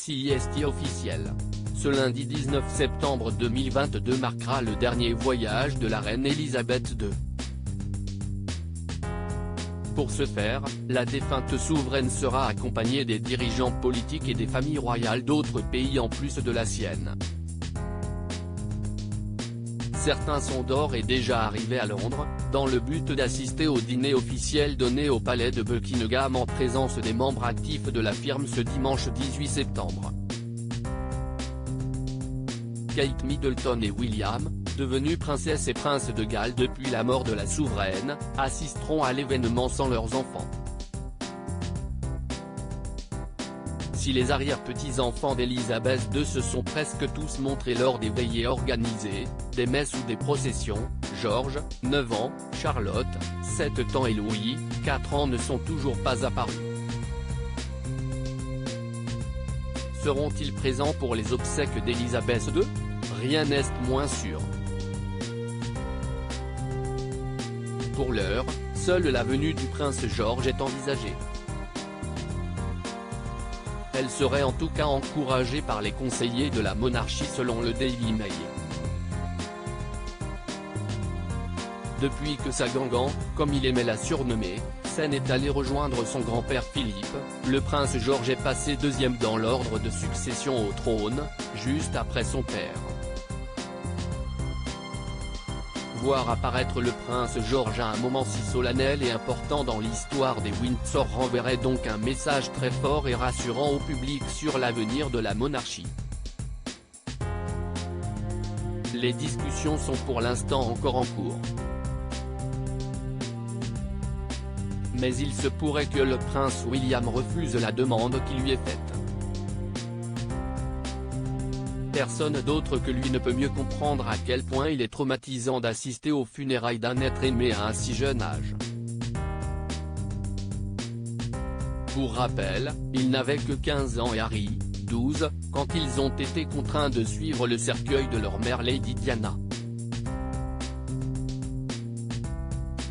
C'est officiel. Ce lundi 19 septembre 2022 marquera le dernier voyage de la reine Elisabeth II. Pour ce faire, la défunte souveraine sera accompagnée des dirigeants politiques et des familles royales d'autres pays en plus de la sienne. Certains sont d'ores et déjà arrivés à Londres, dans le but d'assister au dîner officiel donné au palais de Buckingham en présence des membres actifs de la firme ce dimanche 18 septembre. Kate Middleton et William, devenus princesses et princes de Galles depuis la mort de la souveraine, assisteront à l'événement sans leurs enfants. Si les arrière-petits-enfants d'Elisabeth II se sont presque tous montrés lors des veillées organisées, des messes ou des processions, George, 9 ans, Charlotte, 7 ans et Louis, 4 ans ne sont toujours pas apparus. Seront-ils présents pour les obsèques d'Elisabeth II? Rien n'est moins sûr. Pour l'heure, seule la venue du prince George est envisagée. Elle serait en tout cas encouragée par les conseillers de la monarchie selon le Daily Mail. Depuis que sa gangan, comme il aimait la surnommer, Seine est allé rejoindre son grand-père Philippe, le prince George est passé deuxième dans l'ordre de succession au trône, juste après son père. Voir apparaître le prince George à un moment si solennel et important dans l'histoire des Windsor renverrait donc un message très fort et rassurant au public sur l'avenir de la monarchie. Les discussions sont pour l'instant encore en cours. Mais il se pourrait que le prince William refuse la demande qui lui est faite. Personne d'autre que lui ne peut mieux comprendre à quel point il est traumatisant d'assister aux funérailles d'un être aimé à un si jeune âge. Pour rappel, il n'avait que 15 ans et Harry, 12, quand ils ont été contraints de suivre le cercueil de leur mère Lady Diana.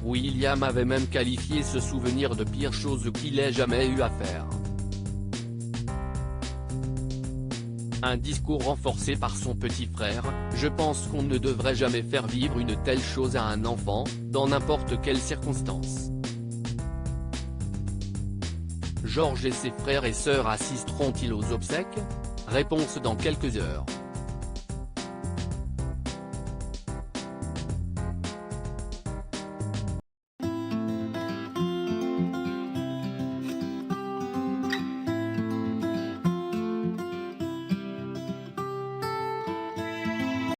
William avait même qualifié ce souvenir de pire chose qu'il ait jamais eu à faire. Un discours renforcé par son petit frère, je pense qu'on ne devrait jamais faire vivre une telle chose à un enfant, dans n'importe quelle circonstance. George et ses frères et sœurs assisteront-ils aux obsèques? Réponse dans quelques heures.